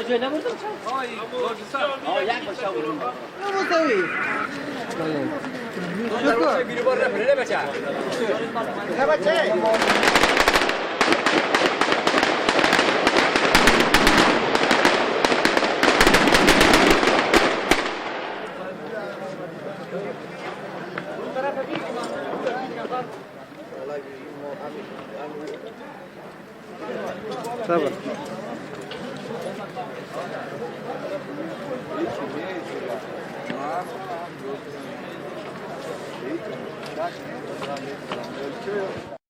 جای نبردم چند؟ یک باشه برون نموتوی شکر بیرو بار نپره بچه بچه صبر